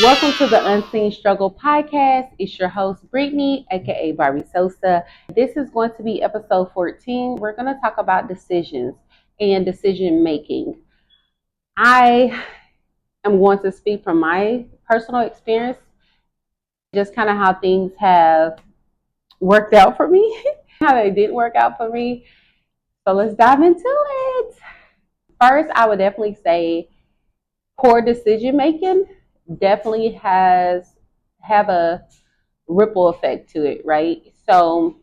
Welcome to the Unseen Struggle podcast. It's your host, Brittany, aka Barbie Sosa. This is going to be episode 14. We're going to talk about decisions and decision making. I am going to speak from my personal experience, just kind of how things have worked out for me, how they didn't work out for me. So let's dive into it. First, I would definitely say poor decision making definitely has have a ripple effect to it, right? So,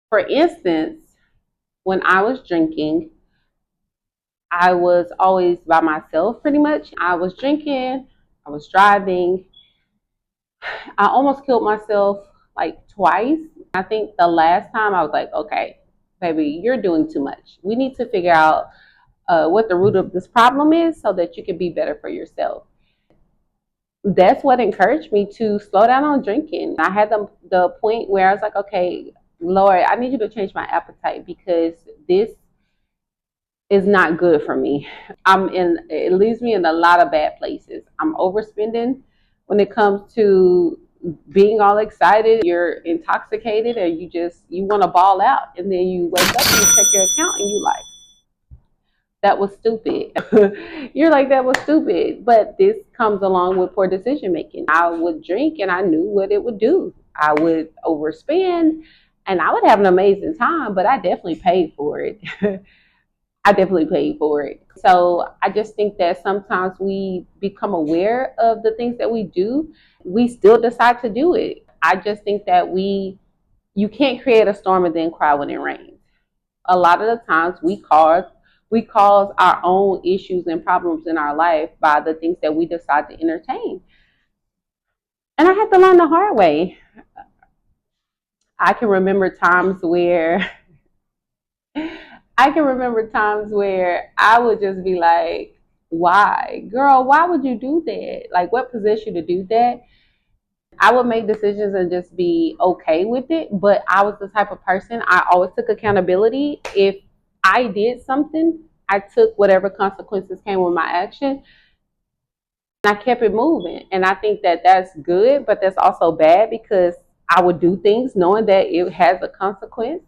for instance, when I was drinking, I was always by myself pretty much. I was drinking, I was driving. I almost killed myself like twice. I think the last time I was like, okay, baby, you're doing too much. We need to figure out what the root of this problem is so that you can be better for yourself. That's what encouraged me to slow down on drinking. I had the point where I was like, okay, Lord, I need you to change my appetite because this is not good for me. It leaves me in a lot of bad places. I'm overspending when it comes to being all excited. You're intoxicated or you want to ball out, and then you wake up and you check your account and you like, that was stupid. You're like, that was stupid. But this comes along with poor decision making. I would drink and I knew what it would do. I would overspend and I would have an amazing time, but I definitely paid for it. I definitely paid for it. So I just think that sometimes we become aware of the things that we do. We still decide to do it. I just think that you can't create a storm and then cry when it rains. A lot of the times we cause our own issues and problems in our life by the things that we decide to entertain. And I had to learn the hard way. I can remember times where I would just be like, why? Girl, why would you do that? Like what possessed you to do that? I would make decisions and just be okay with it. But I was the type of person, I always took accountability. If I did something, I took whatever consequences came with my action. And I kept it moving. And I think that that's good, but that's also bad because I would do things knowing that it has a consequence.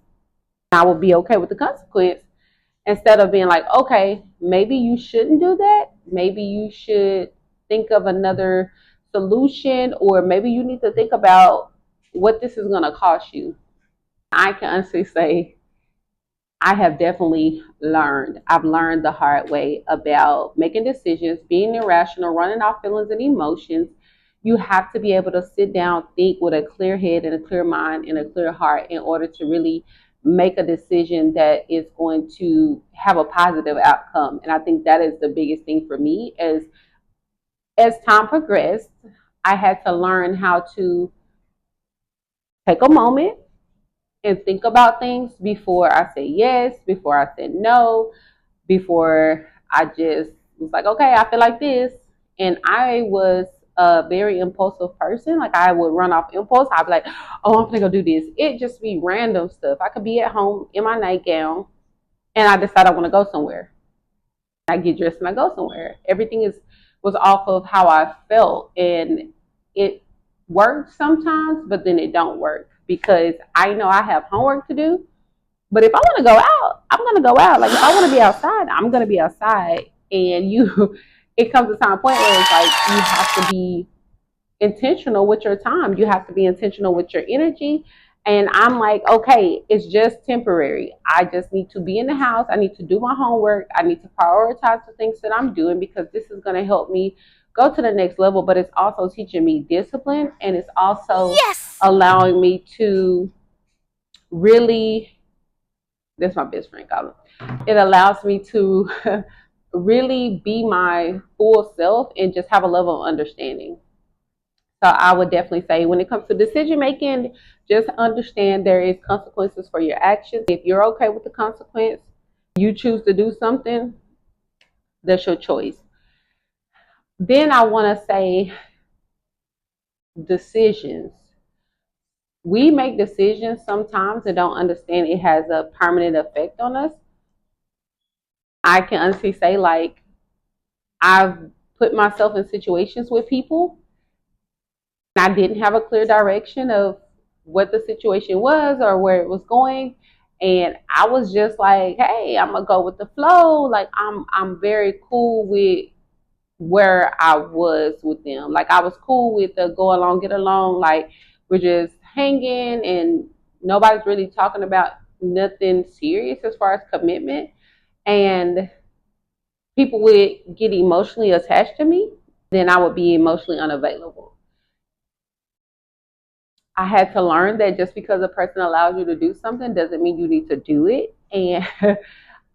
I would be okay with the consequence instead of being like, okay, maybe you shouldn't do that. Maybe you should think of another solution, or maybe you need to think about what this is going to cost you. I can honestly say I have definitely learned. I've learned the hard way about making decisions, being irrational, running off feelings and emotions. You have to be able to sit down, think with a clear head and a clear mind and a clear heart in order to really make a decision that is going to have a positive outcome. And I think that is the biggest thing for me as time progressed, I had to learn how to take a moment and think about things before I say yes, before I said no, before I just was like, okay, I feel like this. And I was a very impulsive person. Like I would run off impulse. I'd be like, oh, I'm gonna go do this. It just be random stuff. I could be at home in my nightgown and I decide I want to go somewhere. I get dressed and I go somewhere. Everything is was off of how I felt, and it works sometimes, but then it don't work because I know I have homework to do. But if I want to go out, I'm gonna go out. Like if I want to be outside, I'm gonna be outside. And it comes to a point where it's like you have to be intentional with your time. You have to be intentional with your energy. And I'm like, okay, it's just temporary. I just need to be in the house. I need to do my homework. I need to prioritize the things that I'm doing because this is going to help me go to the next level. But it's also teaching me discipline, and it's also allowing me to really, that's my best friend, Colin. It allows me to really be my full self and just have a level of understanding. So I would definitely say when it comes to decision making, just understand there is consequences for your actions. If you're okay with the consequence, you choose to do something, that's your choice. Then I want to say decisions. We make decisions sometimes and don't understand it has a permanent effect on us. I can honestly say, like, I've put myself in situations with people. I didn't have a clear direction of what the situation was or where it was going. And I was just like, hey, I'm gonna go with the flow. Like I'm very cool with where I was with them. Like I was cool with the go along, get along. Like we're just hanging and nobody's really talking about nothing serious as far as commitment. And people would get emotionally attached to me, then I would be emotionally unavailable. I had to learn that just because a person allows you to do something doesn't mean you need to do it. And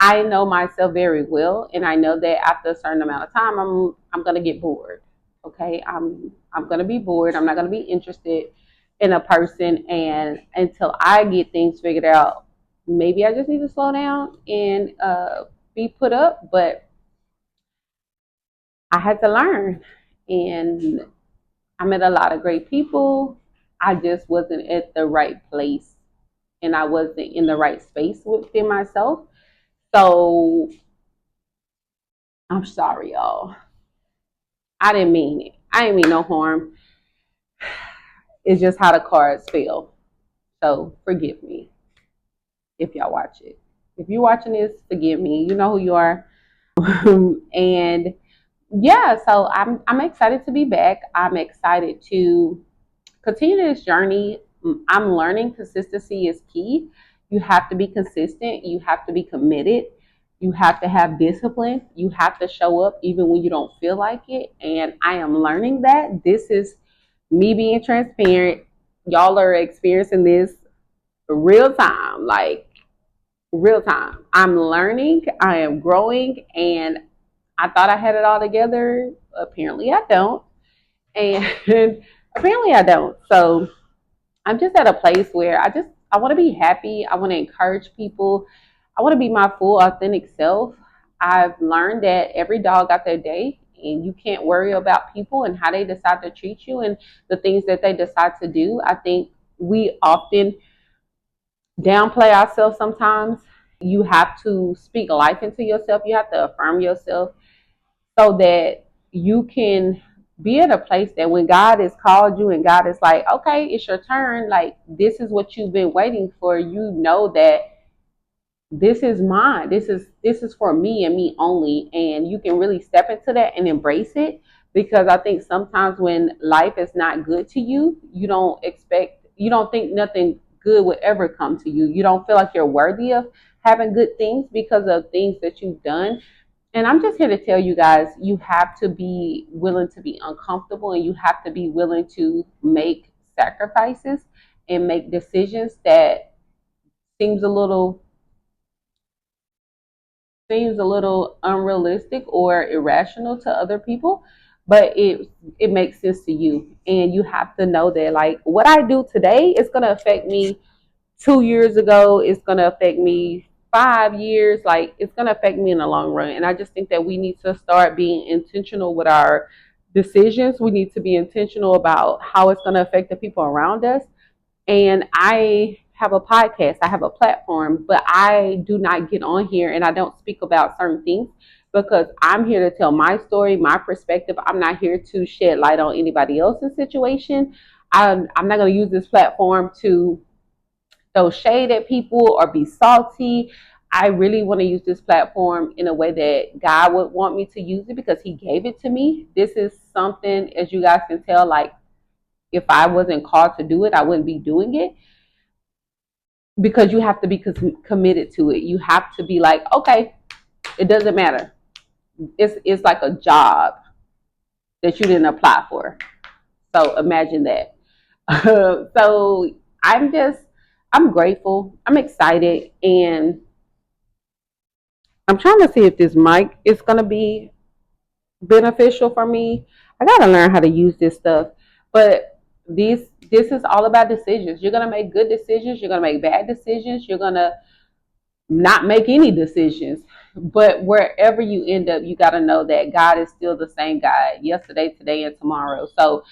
I know myself very well, and I know that after a certain amount of time, I'm gonna get bored. Okay, I'm gonna be bored. I'm not gonna be interested in a person, and until I get things figured out, maybe I just need to slow down and be put up. But I had to learn, and I met a lot of great people. I just wasn't at the right place, and I wasn't in the right space within myself. So I'm sorry, y'all. I didn't mean it. I didn't mean no harm. It's just how the cards fell. So forgive me if y'all watch it. If you're watching this, forgive me. You know who you are. And yeah, so I'm excited to be back. I'm excited to continue this journey. I'm learning consistency is key. You have to be consistent. You have to be committed. You have to have discipline. You have to show up even when you don't feel like it. And I am learning that. This is me being transparent. Y'all are experiencing this real time, like real time. I'm learning. I am growing. And I thought I had it all together. Apparently, I don't. And apparently, I don't. So, I'm just at a place where I want to be happy. I want to encourage people. I want to be my full authentic self. I've learned that every dog got their day and you can't worry about people and how they decide to treat you and the things that they decide to do. I think we often downplay ourselves sometimes. You have to speak life into yourself. You have to affirm yourself so that you can be at a place that when God has called you and God is like, okay, it's your turn, like this is what you've been waiting for, you know that this is mine. This is for me and me only. And you can really step into that and embrace it. Because I think sometimes when life is not good to you, you don't think nothing good would ever come to you. You don't feel like you're worthy of having good things because of things that you've done. And I'm just here to tell you guys, you have to be willing to be uncomfortable and you have to be willing to make sacrifices and make decisions that seems a little seems a little unrealistic or irrational to other people, but it makes sense to you. And you have to know that like what I do today is gonna affect me 2 years ago, it's gonna affect me 5 years, like it's gonna affect me in the long run. And I just think that we need to start being intentional with our decisions. We need to be intentional about how it's gonna affect the people around us. And I have a podcast, I have a platform, but I do not get on here and I don't speak about certain things because I'm here to tell my story, my perspective. I'm not here to shed light on anybody else's situation. I'm not going to use this platform to throw shade at people or be salty. I really want to use this platform in a way that God would want me to use it because He gave it to me. This is something, as you guys can tell, like if I wasn't called to do it, I wouldn't be doing it because you have to be committed to it. You have to be like, okay, it doesn't matter. It's like a job that you didn't apply for. So imagine that. So I'm grateful. I'm excited, and I'm trying to see if this mic is gonna be beneficial for me. I gotta learn how to use this stuff, but this is all about decisions. You're gonna make good decisions. You're gonna make bad decisions. You're gonna not make any decisions. But wherever you end up, you got to know that God is still the same God yesterday, today, and tomorrow. So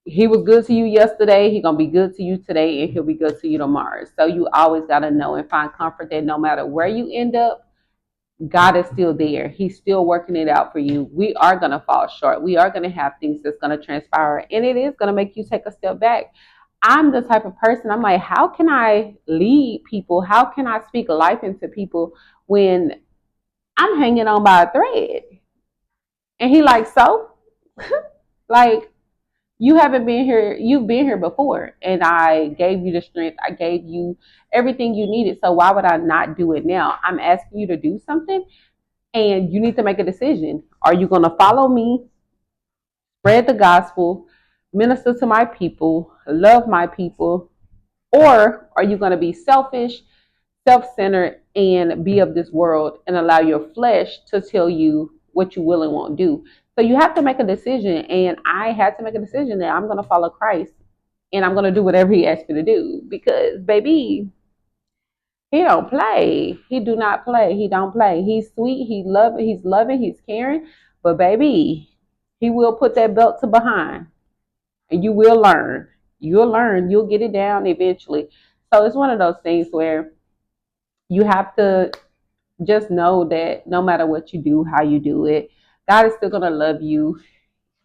He was good to you yesterday. He's going to be good to you today, and He'll be good to you tomorrow. So you always got to know and find comfort that no matter where you end up, God is still there. He's still working it out for you. We are going to fall short. We are going to have things that's going to transpire, and it is going to make you take a step back. I'm the type of person, I'm like, how can I lead people? How can I speak life into people when I'm hanging on by a thread? And he like, so? Like, you haven't been here, you've been here before, and I gave you the strength, I gave you everything you needed, so why would I not do it now? I'm asking you to do something, and you need to make a decision. Are you going to follow me, spread the gospel, minister to my people, love my people, or are you going to be selfish, self-centered, and be of this world and allow your flesh to tell you what you will and won't do? So you have to make a decision, and I had to make a decision that I'm going to follow Christ, and I'm going to do whatever he asked me to do, because baby, he don't play. He do not play. He don't play. He's sweet. He's loving. He's caring. But baby, he will put that belt to behind, and you will learn. You'll learn. You'll get it down eventually. So it's one of those things where you have to just know that no matter what you do, how you do it, God is still gonna love you.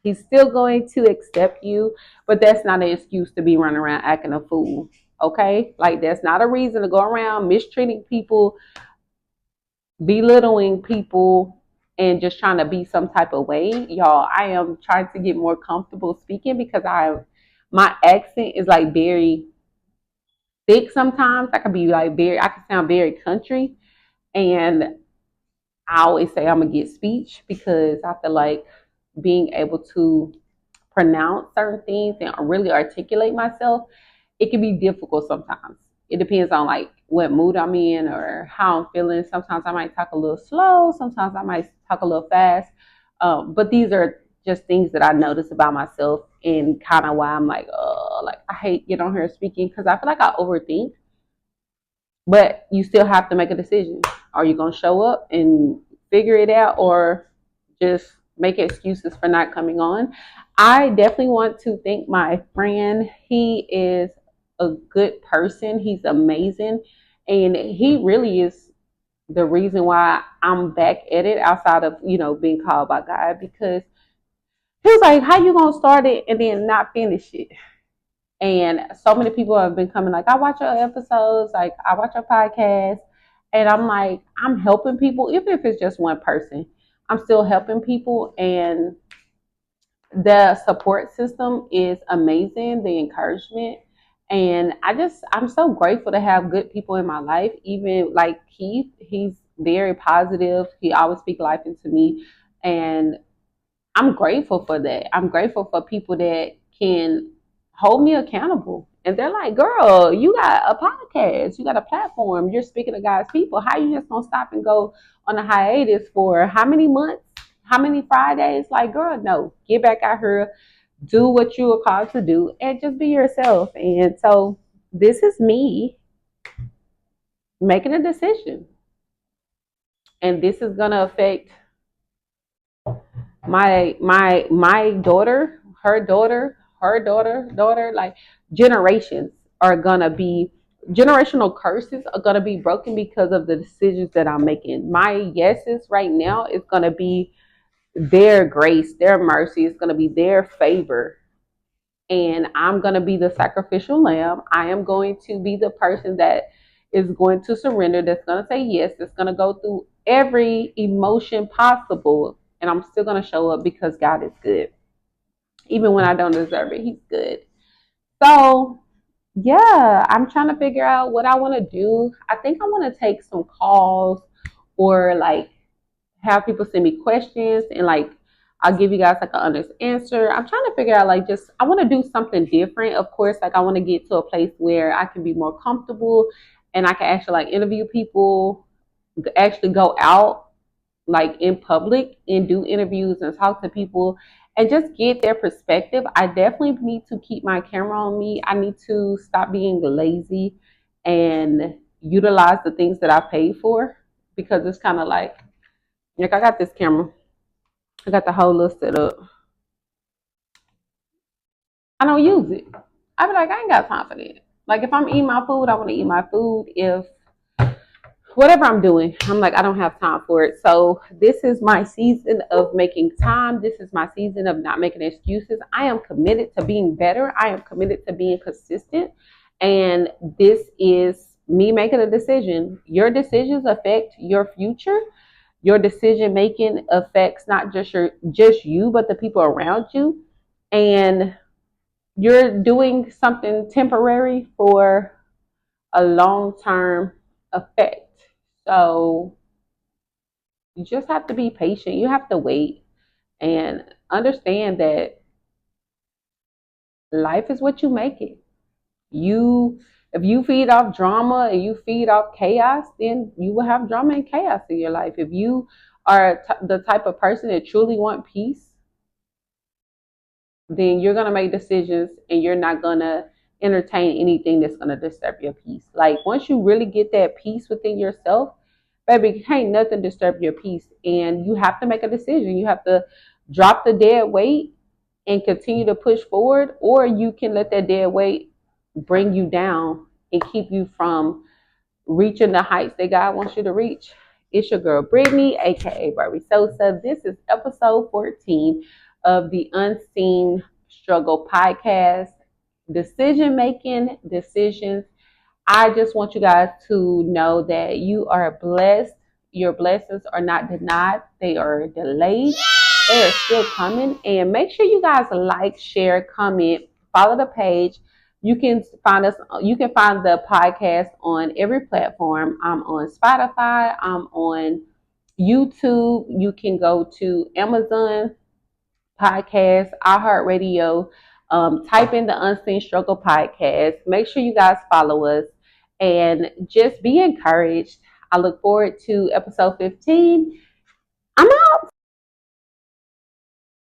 He's still going to accept you, but that's not an excuse to be running around acting a fool. Okay? Like, that's not a reason to go around mistreating people, belittling people, and just trying to be some type of way. Y'all, I am trying to get more comfortable speaking because my accent is like very thick sometimes. I can be like I can sound very country, and I always say I'm gonna get speech because I feel like being able to pronounce certain things and really articulate myself, it can be difficult sometimes. It depends on like what mood I'm in or how I'm feeling. Sometimes I might talk a little slow. Sometimes I might talk a little fast. But these are just things that I notice about myself, and kind of why I'm like, oh, like I hate getting on here speaking because I feel like I overthink. But you still have to make a decision. Are you going to show up and figure it out, or just make excuses for not coming on? I definitely want to thank my friend. He is a good person. He's amazing. And he really is the reason why I'm back at it outside of, being called by God, because he was like, how you going to start it and then not finish it? And so many people have been coming like, I watch your episodes, like I watch your podcast. And I'm like, I'm helping people, even if it's just one person. I'm still helping people. And the support system is amazing, the encouragement. And I'm so grateful to have good people in my life. Even like Keith, he's very positive. He always speaks life into me. And I'm grateful for that. I'm grateful for people that can hold me accountable. And they're like, girl, you got a podcast, you got a platform, you're speaking to God's people. How you just gonna stop and go on a hiatus for how many months? How many Fridays? Like, girl, no. Get back out here, do what you were called to do, and just be yourself. And so this is me making a decision. And this is gonna affect my daughter, her daughter, like generational curses are gonna be broken because of the decisions that I'm making. My yeses right now is gonna be their grace, their mercy, is gonna be their favor. And I'm gonna be the sacrificial lamb. I am going to be the person that is going to surrender, that's gonna say yes, that's gonna go through every emotion possible, and I'm still gonna show up because God is good. Even when I don't deserve it, He's good. So yeah, I'm trying to figure out what I want to do. I think I want to take some calls, or like have people send me questions, and like I'll give you guys like an honest answer. I'm trying to figure out like just I want to do something different. Of course, like I want to get to a place where I can be more comfortable and I can actually like interview people, actually go out like in public and do interviews and talk to people and just get their perspective. I definitely need to keep my camera on me. I need to stop being lazy and utilize the things that I paid for, because it's kind of like I got this camera. I got the whole little setup. I don't use it. I be like, I ain't got time for that. Like if I'm eating my food, I want to eat my food. If whatever I'm doing, I'm like, I don't have time for it. So this is my season of making time. This is my season of not making excuses. I am committed to being better. I am committed to being consistent. And this is me making a decision. Your decisions affect your future. Your decision making affects not just you, but the people around you. And you're doing something temporary for a long term effect. So you just have to be patient. You have to wait and understand that life is what you make it. You, if you feed off drama and you feed off chaos, then you will have drama and chaos in your life. If you are the type of person that truly want peace, then you're going to make decisions and you're not going to entertain anything that's going to disturb your peace. Like once you really get that peace within yourself, baby, can't nothing disturb your peace. And you have to make a decision. You have to drop the dead weight and continue to push forward, or you can let that dead weight bring you down and keep you from reaching the heights that God wants you to reach. It's your girl Brittany, aka Barbie Sosa. This is episode 14 of the Unseen Struggle podcast. Decision making decisions. I just want you guys to know that you are blessed. Your blessings are not denied, they are delayed. They are still coming. And make sure you guys like, share, comment, follow the page. You can find us, you can find the podcast on every platform. I'm on Spotify, I'm on YouTube. You can go to Amazon Podcast, iHeartRadio. Type in the Unseen Struggle podcast. Make sure you guys follow us and just be encouraged. I look forward to episode 15. I'm out.